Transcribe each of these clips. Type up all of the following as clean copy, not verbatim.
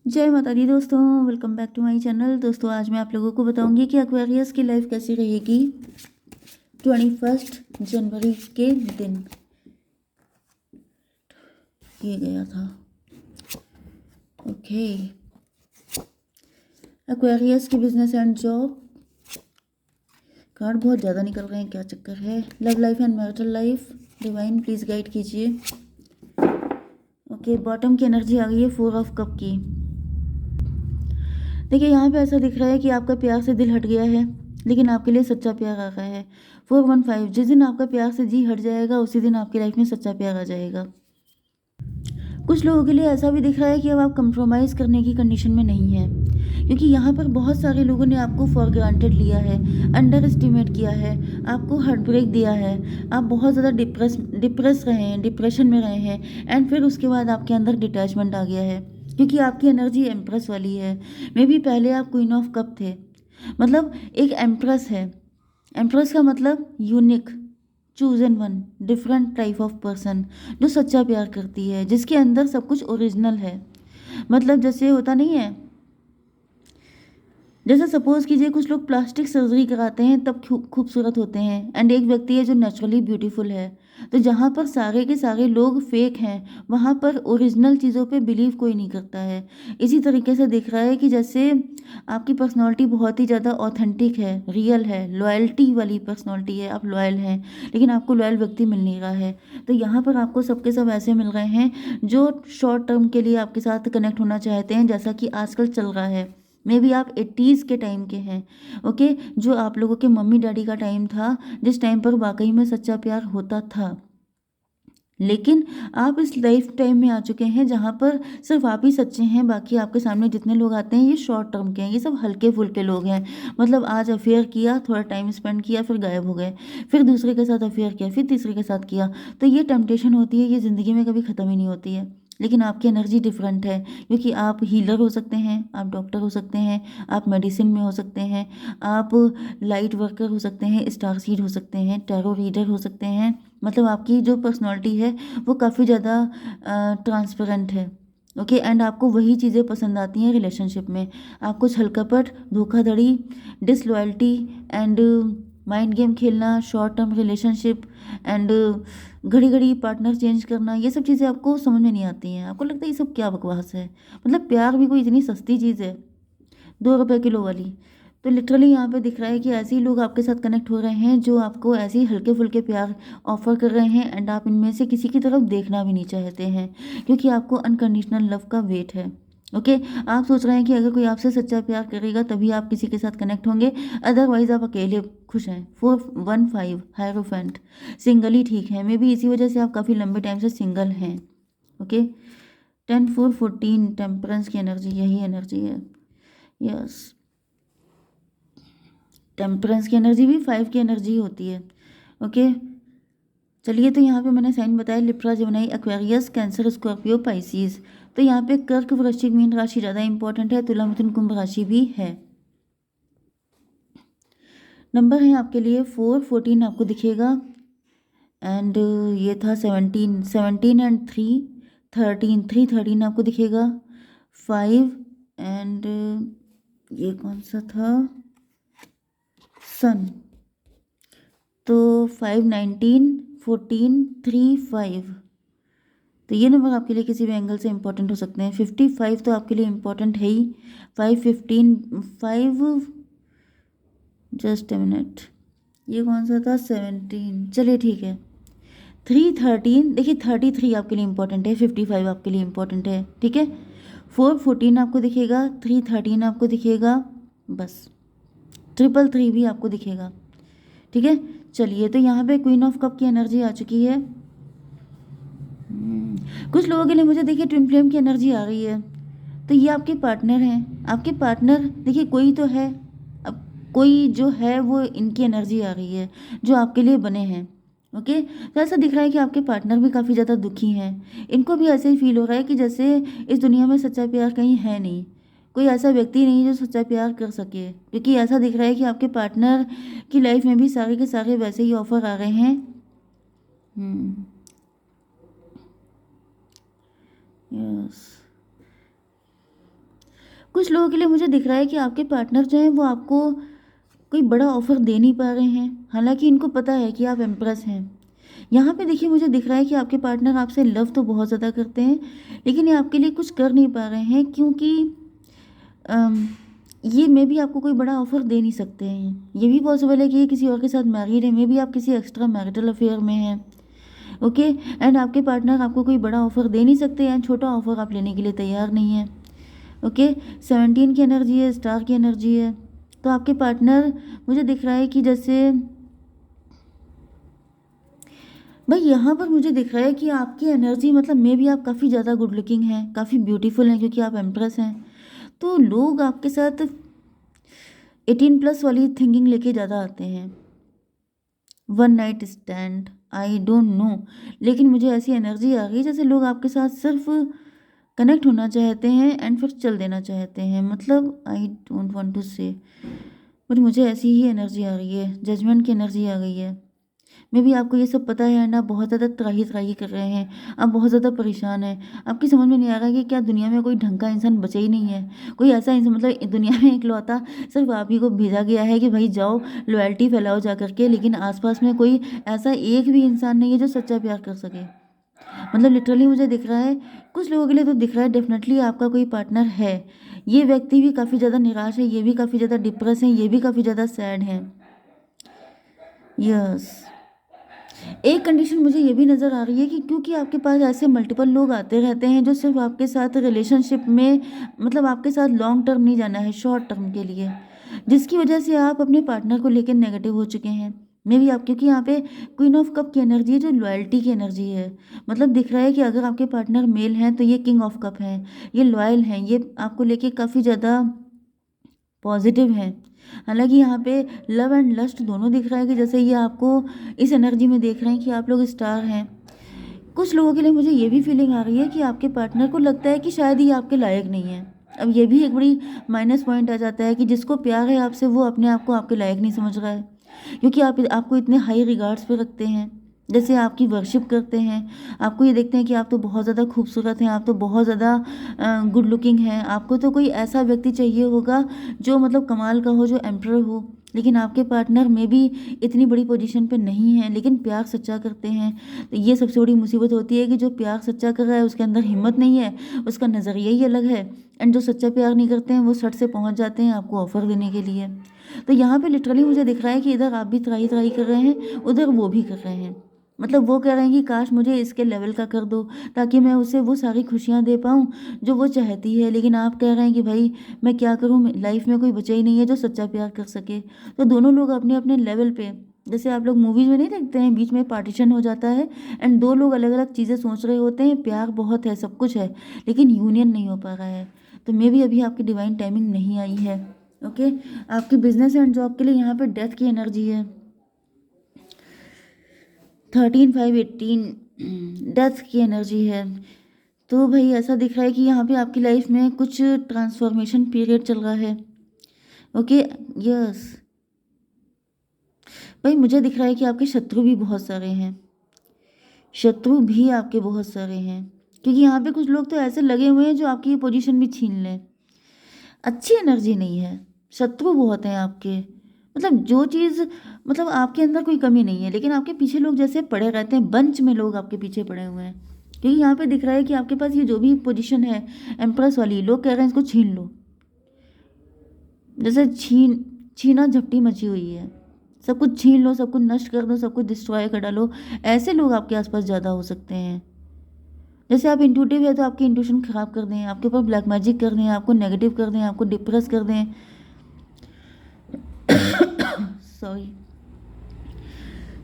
जय माता दी दोस्तों, welcome back to my channel. दोस्तों आज मैं आप लोगों को बताऊंगी कि एक्वेरियस की लाइफ कैसी रहेगी 21 जनवरी के दिन। ये गया था। ओके, एक्वेरियस की बिजनेस एंड जॉब कार्ड बहुत ज़्यादा निकल रहे हैं, क्या चक्कर है। Love life and marital life, divine please guide कीजिए। ओके, बॉटम की एनर्जी आ गई है 4 ऑफ कप की। देखिए यहाँ पे ऐसा दिख रहा है कि आपका प्यार से दिल हट गया है, लेकिन आपके लिए सच्चा प्यार आ रहा है। 415, जिस दिन आपका प्यार से जी हट जाएगा उसी दिन आपकी लाइफ में सच्चा प्यार आ जाएगा। कुछ लोगों के लिए ऐसा भी दिख रहा है कि अब आप कंप्रोमाइज़ करने की कंडीशन में नहीं हैं, क्योंकि यहाँ पर बहुत सारे लोगों ने आपको फॉर ग्रांटेड लिया है, अंडर एस्टिमेट किया है, आपको हार्ट ब्रेक दिया है। आप बहुत ज़्यादा डिप्रेस रहे हैं, डिप्रेशन में रहे हैं, एंड फिर उसके बाद आपके अंदर डिटैचमेंट आ गया है, क्योंकि आपकी एनर्जी एम्प्रेस वाली है। मे बी पहले आप क्वीन ऑफ कप थे, मतलब एक एम्प्रेस है। एम्प्रेस का मतलब unique, chosen one, different type of person, जो सच्चा प्यार करती है, जिसके अंदर सब कुछ ओरिजिनल है। मतलब जैसे होता नहीं है, जैसे सपोज कीजिए कुछ लोग प्लास्टिक सर्जरी कराते हैं तब खूबसूरत होते हैं, एंड एक व्यक्ति है जो नेचुरली ब्यूटीफुल है। तो जहाँ पर सारे के सारे लोग फेक हैं, वहाँ पर ओरिजिनल चीज़ों पे बिलीव कोई नहीं करता है। इसी तरीके से दिख रहा है कि जैसे आपकी पर्सनालिटी बहुत ही ज़्यादा ऑथेंटिक है, रियल है, लॉयल्टी वाली पर्सनालिटी है, आप लॉयल हैं, लेकिन आपको लॉयल व्यक्ति मिल नहीं रहा है। तो यहाँ पर आपको सबके सब ऐसे मिल रहे हैं जो शॉर्ट टर्म के लिए आपके साथ कनेक्ट होना चाहते हैं, जैसा कि आजकल चल रहा है। मे बी आप 80s के टाइम के हैं। ओके, जो आप लोगों के मम्मी डैडी का टाइम था, जिस टाइम पर वाकई में सच्चा प्यार होता था। लेकिन आप इस लाइफ टाइम में आ चुके हैं जहाँ पर सिर्फ आप ही सच्चे हैं, बाकी आपके सामने जितने लोग आते हैं ये शॉर्ट टर्म के हैं, ये सब हल्के फुल्के लोग हैं। मतलब आज अफेयर किया, थोड़ा टाइम स्पेंड किया, फिर गायब हो गए, फिर दूसरे के साथ अफेयर किया, फिर तीसरे के साथ किया। तो ये टेम्पटेशन होती है, ये ज़िंदगी में कभी ख़त्म ही नहीं होती है। लेकिन आपकी एनर्जी डिफरेंट है, क्योंकि आप हीलर हो सकते हैं, आप डॉक्टर हो सकते हैं, आप मेडिसिन में हो सकते हैं, आप लाइट वर्कर हो सकते हैं, स्टार सीड हो सकते हैं, टैरो रीडर हो सकते हैं। मतलब आपकी जो पर्सनालिटी है वो काफ़ी ज़्यादा ट्रांसपेरेंट है। ओके, एंड आपको वही चीज़ें पसंद आती हैं रिलेशनशिप में। आपको छलकपट, धोखाधड़ी, डिसलॉयल्टी, एंड माइंड गेम खेलना, शॉर्ट टर्म रिलेशनशिप, एंड घड़ी घड़ी पार्टनर चेंज करना, ये सब चीज़ें आपको समझ में नहीं आती हैं। आपको लगता है ये सब क्या बकवास है। मतलब प्यार भी कोई इतनी सस्ती चीज़ है, 2 रुपए किलो वाली। तो लिटरली यहाँ पे दिख रहा है कि ऐसे ही लोग आपके साथ कनेक्ट हो रहे हैं जो आपको ऐसे ही हल्के फुल्के प्यार ऑफर कर रहे हैं, एंड आप इनमें से किसी की तरफ देखना भी नहीं चाहते हैं, क्योंकि आपको अनकंडीशनल लव का वेट है। ओके, आप सोच रहे हैं कि अगर कोई आपसे सच्चा प्यार करेगा तभी आप किसी के साथ कनेक्ट होंगे, अदरवाइज आप अकेले खुश हैं। 415 हायरोफेंट, सिंगल ही ठीक है। मे बी इसी वजह से आप काफ़ी लंबे टाइम से सिंगल हैं। ओके, 10 4 14 टेम्परेंस की एनर्जी, यही एनर्जी है। यस, टेम्परेंस की एनर्जी भी 5 की एनर्जी होती है। ओके, चलिए, तो यहाँ पे मैंने साइन बताया Libra, Gemini, Aquarius, cancer, Scorpio, Pisces. तो यहाँ पे कर्क, वृश्चिक, मीन राशि ज़्यादा इंपॉर्टेंट है, तुला, मिथुन, कुंभ राशि भी है। नंबर है आपके लिए 4 14 आपको दिखेगा, एंड ये था 17 17 एंड 3 13 3 13 आपको दिखेगा, 5, एंड ये कौन सा था, सन। तो 5 19 14 3 5, तो ये नंबर आपके लिए किसी भी एंगल से इंपॉर्टेंट हो सकते हैं। 55 तो आपके लिए इंपॉर्टेंट है ही। 5 15 5, जस्ट ए मिनट, ये कौन सा था, 17, चलिए ठीक है। 3 13, देखिए 33 आपके लिए इंपॉर्टेंट है, 55 आपके लिए इंपॉर्टेंट है, ठीक है। 4 14 आपको दिखेगा, 3 13 आपको दिखेगा, बस 333 भी आपको दिखेगा, ठीक है। चलिए, तो यहाँ पे क्वीन ऑफ कप की एनर्जी आ चुकी है। कुछ लोगों के लिए मुझे देखिए ट्विन फ्लेम की एनर्जी आ रही है। तो ये आपके पार्टनर हैं, आपके पार्टनर देखिए कोई तो है, अब कोई जो है वो इनकी एनर्जी आ रही है जो आपके लिए बने हैं। ओके, तो ऐसा दिख रहा है कि आपके पार्टनर भी काफ़ी ज़्यादा दुखी हैं। इनको भी ऐसे ही फील हो रहा है कि जैसे इस दुनिया में सच्चा प्यार कहीं है नहीं, कोई ऐसा व्यक्ति नहीं जो सच्चा प्यार कर सके, क्योंकि ऐसा दिख रहा है कि आपके पार्टनर की लाइफ में भी सारे के सारे वैसे ही ऑफर आ रहे हैं। यस, कुछ लोगों के लिए मुझे दिख रहा है कि आपके पार्टनर जो हैं वो आपको कोई बड़ा ऑफ़र दे नहीं पा रहे हैं, हालाँकि इनको पता है कि आप इम्प्रेस हैं। यहाँ पे देखिए मुझे दिख रहा है कि आपके पार्टनर आपसे लव तो बहुत ज़्यादा करते हैं, लेकिन ये आपके लिए कुछ कर नहीं पा रहे हैं क्योंकि अम, ये मे बी आपको कोई बड़ा ऑफ़र दे नहीं सकते हैं। ये भी पॉसिबल है कि ये किसी और के साथ मैरिड है, मे बी आप किसी एक्स्ट्रा मैरिटल अफेयर में हैं, ओके। एंड आपके पार्टनर आपको कोई बड़ा ऑफ़र दे नहीं सकते एंड छोटा ऑफ़र आप लेने के लिए तैयार नहीं हैं, ओके। 17 की एनर्जी है, स्टार की एनर्जी है। तो आपके पार्टनर मुझे दिख रहा है कि जैसे भाई यहाँ पर मुझे दिख रहा है कि आपकी एनर्जी मतलब मे बी आप काफ़ी ज़्यादा गुड लुकिंग हैं, काफ़ी ब्यूटीफुल हैं क्योंकि आप एम्प्रेस हैं। तो लोग आपके साथ 18+ वाली थिंकिंग लेके ज़्यादा आते हैं। One night stand, I don't know, लेकिन मुझे ऐसी एनर्जी आ गई जैसे लोग आपके साथ सिर्फ कनेक्ट होना चाहते हैं एंड फिर चल देना चाहते हैं। मतलब आई डोंट वांट टू से, बट मुझे ऐसी ही एनर्जी आ रही है, जजमेंट की एनर्जी आ गई है। मे बी आपको ये सब पता है एंड आप बहुत ज़्यादा त्राही त्राही कर रहे हैं, आप बहुत ज़्यादा परेशान हैं। आपकी समझ में नहीं आ रहा कि क्या दुनिया में कोई ढंग का इंसान बचा ही नहीं है, कोई ऐसा इंसान, मतलब दुनिया में इकलौता सिर्फ आप ही को भेजा गया है कि भाई जाओ लॉयल्टी फैलाओ जा करके, लेकिन आसपास में कोई ऐसा एक भी इंसान नहीं है जो सच्चा प्यार कर सके। मतलब लिटरली मुझे दिख रहा है, कुछ लोगों के लिए तो दिख रहा है डेफिनेटली आपका कोई पार्टनर है। ये व्यक्ति भी काफ़ी ज़्यादा निराश है, ये भी काफ़ी ज़्यादा डिप्रेस है, ये भी काफ़ी ज़्यादा सैड है। यस, एक कंडीशन मुझे ये भी नज़र आ रही है कि क्योंकि आपके पास ऐसे मल्टीपल लोग आते रहते हैं जो सिर्फ आपके साथ रिलेशनशिप में, मतलब आपके साथ लॉन्ग टर्म नहीं जाना है, शॉर्ट टर्म के लिए, जिसकी वजह से आप अपने पार्टनर को लेकर नेगेटिव हो चुके हैं। मे बी आप, क्योंकि यहाँ पे क्वीन ऑफ कप की एनर्जी है जो लॉयल्टी की एनर्जी है। मतलब दिख रहा है कि अगर आपके पार्टनर मेल हैं तो ये किंग ऑफ कप हैं, ये लॉयल हैं, ये आपको लेके काफ़ी ज़्यादा पॉजिटिव है। हालाँकि यहाँ पे लव एंड लस्ट दोनों दिख रहा है कि जैसे ये आपको इस एनर्जी में देख रहे हैं कि आप लोग स्टार हैं। कुछ लोगों के लिए मुझे ये भी फीलिंग आ रही है कि आपके पार्टनर को लगता है कि शायद ये आपके लायक नहीं है। अब ये भी एक बड़ी माइनस पॉइंट आ जाता है कि जिसको प्यार है आपसे वो अपने आप को आपके लायक नहीं समझ रहा है, क्योंकि आप आपको इतने हाई रिगार्ड्स पे रखते हैं, जैसे आपकी वर्शिप करते हैं। आपको ये देखते हैं कि आप तो बहुत ज़्यादा खूबसूरत हैं, आप तो बहुत ज़्यादा गुड लुकिंग हैं, आपको तो कोई ऐसा व्यक्ति चाहिए होगा जो मतलब कमाल का हो, जो एम्परर हो। लेकिन आपके पार्टनर में भी इतनी बड़ी पोजीशन पे नहीं है लेकिन प्यार सच्चा करते हैं। तो ये सबसे बड़ी मुसीबत होती है कि जो प्यार सच्चा कर रहा है उसके अंदर हिम्मत नहीं है, उसका नज़रिया ही अलग है। एंड जो सच्चा प्यार नहीं करते हैं वो सट से पहुंच जाते हैं आपको ऑफ़र देने के लिए। तो यहाँ पे लिटरली मुझे दिख रहा है कि इधर आप भी त्राही त्राही कर रहे हैं, उधर वो भी कर रहे हैं। मतलब वो कह रहे हैं कि काश मुझे इसके लेवल का कर दो ताकि मैं उसे वो सारी खुशियाँ दे पाऊँ जो वो चाहती है, लेकिन आप कह रहे हैं कि भाई मैं क्या करूँ, लाइफ में कोई बचा ही नहीं है जो सच्चा प्यार कर सके। तो दोनों लोग अपने अपने लेवल पे, जैसे आप लोग मूवीज़ में नहीं देखते हैं बीच में पार्टीशन हो जाता है एंड दो लोग अलग अलग चीज़ें सोच रहे होते हैं, प्यार बहुत है, सब कुछ है, लेकिन यूनियन नहीं हो पा रहा है। तो मे भी अभी आपकी डिवाइन टाइमिंग नहीं आई है, ओके। आपके बिजनेस एंड जॉब के लिए यहाँ पे डेथ की एनर्जी है, 13/5/18 डेथ की एनर्जी है। तो भाई ऐसा दिख रहा है कि यहाँ पे आपकी लाइफ में कुछ ट्रांसफॉर्मेशन पीरियड चल रहा है, ओके। यस भाई, मुझे दिख रहा है कि आपके शत्रु भी बहुत सारे हैं, शत्रु भी आपके बहुत सारे हैं, क्योंकि यहाँ पे कुछ लोग तो ऐसे लगे हुए हैं जो आपकी ये पोजीशन भी छीन लें। अच्छी एनर्जी नहीं है, शत्रु बहुत हैं आपके। मतलब जो चीज़, मतलब आपके अंदर कोई कमी नहीं है लेकिन आपके पीछे लोग जैसे पड़े रहते हैं, बंच में लोग आपके पीछे पड़े हुए हैं। क्योंकि यहाँ पे दिख रहा है कि आपके पास ये जो भी पोजीशन है एम्प्रेस वाली, लोग कह रहे हैं इसको छीन लो, जैसे छीना झपटी मची हुई है, सब कुछ छीन लो, सब कुछ नष्ट कर दो, सब कुछ डिस्ट्रॉय कर डालो। ऐसे लोग आपके आसपास ज़्यादा हो सकते हैं। जैसे आप इंट्यूटिव है तो आपकी इंट्यूशन खराब कर दें, आपके ऊपर ब्लैक मैजिक कर दें, आपको नेगेटिव कर दें, आपको डिप्रेस कर दें। सॉरी,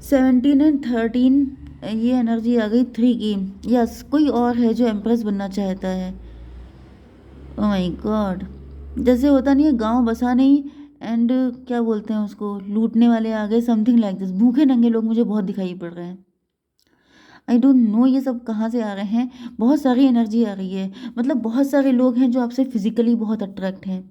17 एंड 13 ये एनर्जी आ गई 3 की। यस, कोई और है जो एम्प्रेस बनना चाहता है। ओ माय गॉड, जैसे होता नहीं है गांव बसा नहीं एंड क्या बोलते हैं उसको, लूटने वाले आ गए, समथिंग लाइक दिस। भूखे नंगे लोग मुझे बहुत दिखाई पड़ रहे हैं। आई डोंट नो ये सब कहाँ से आ रहे हैं, बहुत सारी एनर्जी आ रही है। मतलब बहुत सारे लोग हैं जो आपसे फिजिकली बहुत अट्रैक्ट हैं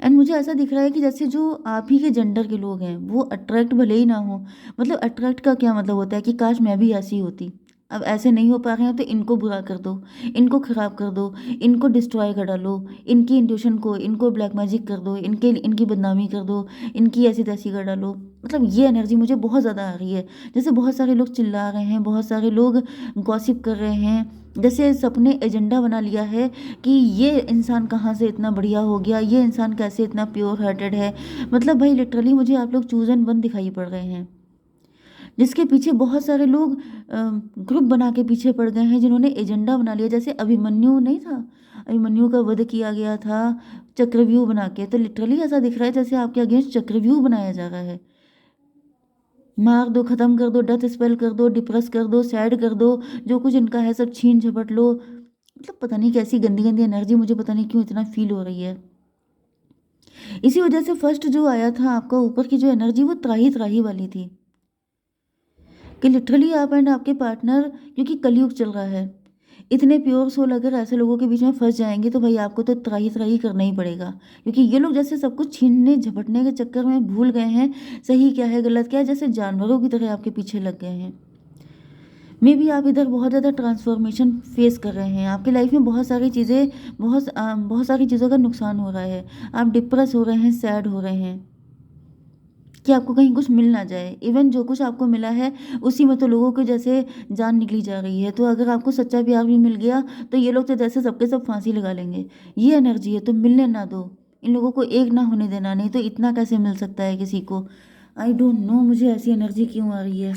एंड मुझे ऐसा दिख रहा है कि जैसे जो आप ही के जेंडर के लोग हैं वो अट्रैक्ट भले ही ना हो। मतलब अट्रैक्ट का क्या मतलब होता है कि काश मैं भी ऐसी होती, अब ऐसे नहीं हो पा रहे हैं तो इनको बुरा कर दो, इनको खराब कर दो, इनको डिस्ट्रॉय कर डालो, इनकी इंट्यूशन को, इनको ब्लैक मैजिक कर दो, इनकी बदनामी कर दो, इनकी ऐसी-तैसी कर डालो। मतलब ये एनर्जी मुझे बहुत ज़्यादा आ रही है। जैसे बहुत सारे लोग चिल्ला रहे हैं, बहुत सारे लोग गॉसिप कर रहे हैं। जैसे सबने एजेंडा बना लिया है कि ये इंसान कहाँ से इतना बढ़िया हो गया, ये इंसान कैसे इतना प्योर हार्टेड है। मतलब भाई लिटरली मुझे आप लोग चूज़ एंड वन दिखाई पड़ रहे हैं। जिसके पीछे बहुत सारे लोग ग्रुप बना के पीछे पड़ गए हैं, जिन्होंने एजेंडा बना लिया। जैसे अभिमन्यु नहीं था, अभिमन्यु का वध किया गया था चक्रव्यूह बना के। तो लिटरली ऐसा दिख रहा है जैसे आपके अगेंस्ट चक्रव्यूह बनाया जा रहा है। मार दो, खत्म कर दो, डेथ स्पेल कर दो, डिप्रेस कर दो, सैड कर दो, जो कुछ इनका है सब छीन झपट लो। मतलब पता नहीं कैसी गंदी गंदी एनर्जी, मुझे पता नहीं क्यों इतना फील हो रही है। इसी वजह से फर्स्ट जो आया था आपका ऊपर की जो एनर्जी, वो त्राही त्राही वाली थी कि लिटरली आप एंड आपके पार्टनर, क्योंकि कलयुग चल रहा है, इतने प्योर सोल अगर ऐसे लोगों के बीच में फंस जाएंगे तो भाई आपको तो त्राही त्राही करना ही पड़ेगा। क्योंकि ये लोग जैसे सब कुछ छीनने झपटने के चक्कर में भूल गए हैं सही क्या है गलत क्या है, जैसे जानवरों की तरह आपके पीछे लग गए हैं। मे बी आप इधर बहुत ज़्यादा ट्रांसफॉर्मेशन फेस कर रहे हैं। आपकी लाइफ में बहुत सारी चीज़ें, बहुत सारी चीज़ों का नुकसान हो रहा है। आप डिप्रेस हो रहे हैं, सैड हो रहे हैं कि आपको कहीं कुछ मिल ना जाए। इवन जो कुछ आपको मिला है उसी में तो लोगों के जैसे जान निकली जा रही है। तो अगर आपको सच्चा प्यार भी मिल गया तो ये लोग तो जैसे सबके सब फांसी लगा लेंगे। ये एनर्जी है, तो मिलने ना दो। इन लोगों को एक ना होने देना, नहीं तो इतना कैसे मिल सकता है किसी को। आई डोंट नो मुझे ऐसी एनर्जी क्यों आ रही है।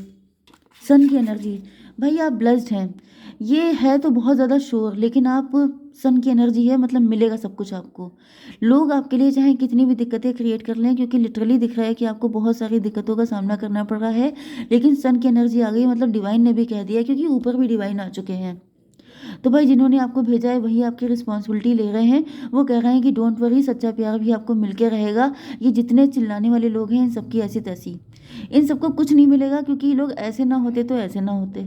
सन की एनर्जी, भाई आप ब्लेस्ड हैं। ये है तो बहुत ज़्यादा श्योर, लेकिन आप सन की एनर्जी है, मतलब मिलेगा सब कुछ आपको। लोग आपके लिए चाहे कितनी भी दिक्कतें क्रिएट कर लें, क्योंकि लिटरली दिख रहा है कि आपको बहुत सारी दिक्कतों का सामना करना पड़ रहा है, लेकिन सन की एनर्जी आ गई, मतलब डिवाइन ने भी कह दिया, क्योंकि ऊपर भी डिवाइन आ चुके हैं। तो भाई जिन्होंने आपको भेजा है वही आपकी रिस्पॉन्सिबिलिटी ले रहे हैं। वो कह रहे हैं कि डोंट वरी, सच्चा प्यार भी आपको मिलके रहेगा। ये जितने चिल्लाने वाले लोग हैं इन सबकी ऐसी तैसी, इन सबको कुछ नहीं मिलेगा, क्योंकि ये लोग ऐसे ना होते तो ऐसे ना होते।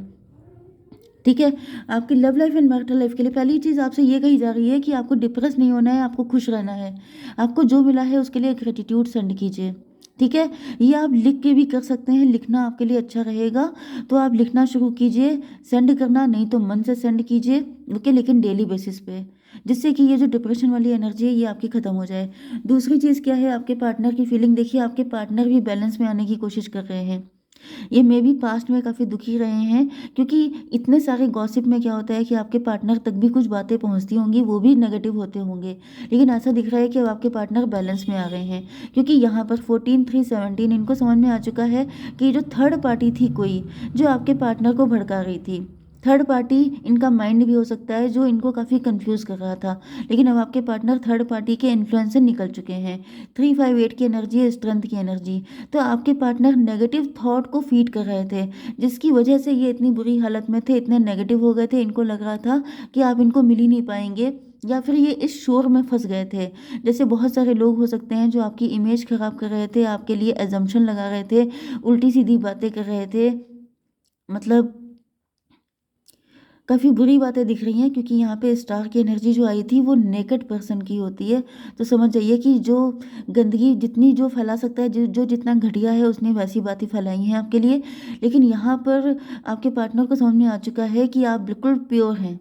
ठीक है। आपकी love life and marital life के लिए पहली चीज़ आपसे ये कही जा रही है कि आपको डिप्रेस नहीं होना है, आपको खुश रहना है। आपको जो मिला है उसके लिए ग्रेटिट्यूड सेंड कीजिए। ठीक है। ये आप लिख के भी कर सकते हैं, लिखना आपके लिए अच्छा रहेगा, तो आप लिखना शुरू कीजिए। सेंड करना नहीं तो मन से सेंड कीजिए, ओके, लेकिन डेली बेसिस पे, जिससे कि ये जो डिप्रेशन वाली एनर्जी है ये आपकी ख़त्म हो जाए। दूसरी चीज़ क्या है, आपके पार्टनर की फीलिंग देखिए। आपके पार्टनर भी बैलेंस में आने की कोशिश कर रहे हैं। ये मे भी पास्ट में काफ़ी दुखी रहे हैं, क्योंकि इतने सारे गॉसिप में क्या होता है कि आपके पार्टनर तक भी कुछ बातें पहुंचती होंगी, वो भी नेगेटिव होते होंगे। लेकिन ऐसा दिख रहा है कि अब आपके पार्टनर बैलेंस में आ गए हैं, क्योंकि यहाँ पर 14/3/17 इनको समझ में आ चुका है कि जो थर्ड पार्टी थी कोई, जो आपके पार्टनर को भड़का रही थी, थर्ड पार्टी इनका माइंड भी हो सकता है जो इनको काफ़ी कंफ्यूज कर रहा था, लेकिन अब आपके पार्टनर थर्ड पार्टी के इन्फ्लुएंस से निकल चुके हैं। 358 की एनर्जी है, स्ट्रेंथ की एनर्जी। तो आपके पार्टनर नेगेटिव थॉट को फीड कर रहे थे, जिसकी वजह से ये इतनी बुरी हालत में थे, इतने नेगेटिव हो गए थे, इनको लग रहा था कि आप इनको मिल ही नहीं पाएंगे, या फिर ये इस शोर में फंस गए थे। जैसे बहुत सारे लोग हो सकते हैं जो आपकी इमेज खराब कर रहे थे, आपके लिए एजम्पशन लगा रहे थे, उल्टी सीधी बातें कर रहे थे। मतलब काफ़ी बुरी बातें दिख रही हैं, क्योंकि यहाँ पे स्टार की एनर्जी जो आई थी वो नेकेड पर्सन की होती है। तो समझ जाइए कि जो गंदगी जितनी जो फैला सकता है, जो जितना घटिया है उसने वैसी बातें फैलाई हैं आपके लिए। लेकिन यहाँ पर आपके पार्टनर को समझ में आ चुका है कि आप बिल्कुल प्योर हैं,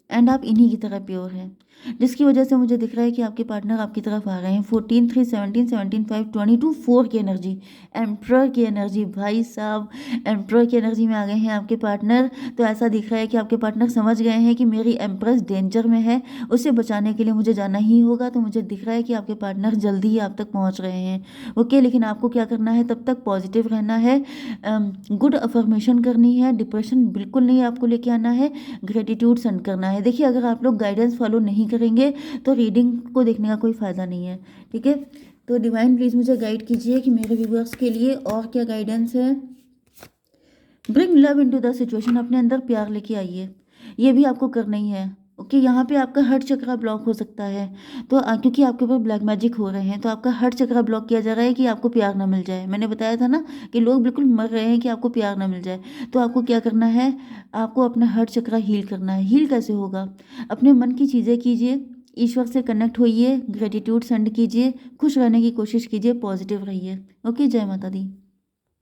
एंड आप इन्हीं की तरह प्योर हैं, जिसकी वजह से मुझे दिख रहा है कि आपके पार्टनर आपकी तरफ आ रहे हैं। 14/3/17, 17/5, 22/4 की एनर्जी, एम्प्रर की एनर्जी, भाई साहब एम्प्रर की एनर्जी में आ गए हैं आपके पार्टनर। तो ऐसा दिख रहा है कि आपके पार्टनर समझ गए हैं कि मेरी एम्प्रेस डेंजर में है, उसे बचाने के लिए मुझे जाना ही होगा। तो मुझे दिख रहा है कि आपके पार्टनर जल्दी ही आप तक पहुंच रहे हैं, ओके। लेकिन आपको क्या करना है, तब तक पॉजिटिव रहना है, गुड अफर्मेशन करनी है, डिप्रेशन बिल्कुल नहीं आपको लेके आना है, ग्रेटिट्यूड सेंड करना है। देखिए अगर आप लोग गाइडेंस फॉलो नहीं करेंगे तो रीडिंग को देखने का कोई फ़ायदा नहीं है, ठीक है। तो डिवाइन प्लीज़ मुझे गाइड कीजिए कि मेरे व्यूअर्स के लिए और क्या गाइडेंस है। Bring love into the situation, अपने अंदर प्यार लेके आइए, ये भी आपको करना ही है, ओके। यहाँ पे आपका हार्ट चक्रा ब्लॉक हो सकता है, तो क्योंकि आपके ऊपर ब्लैक मैजिक हो रहे हैं, तो आपका हार्ट चक्रा ब्लॉक किया जा रहा है कि आपको प्यार ना मिल जाए। मैंने बताया था ना कि लोग बिल्कुल मर रहे हैं कि आपको प्यार ना मिल जाए। तो आपको क्या करना है, आपको अपना हार्ट चक्रा हील करना है। हील कैसे होगा, अपने मन की चीज़ें कीजिए, ईश्वर से कनेक्ट होइए, ग्रेटिट्यूड सेंड कीजिए, खुश रहने की कोशिश कीजिए, पॉजिटिव रहिए, ओके। जय माता दी।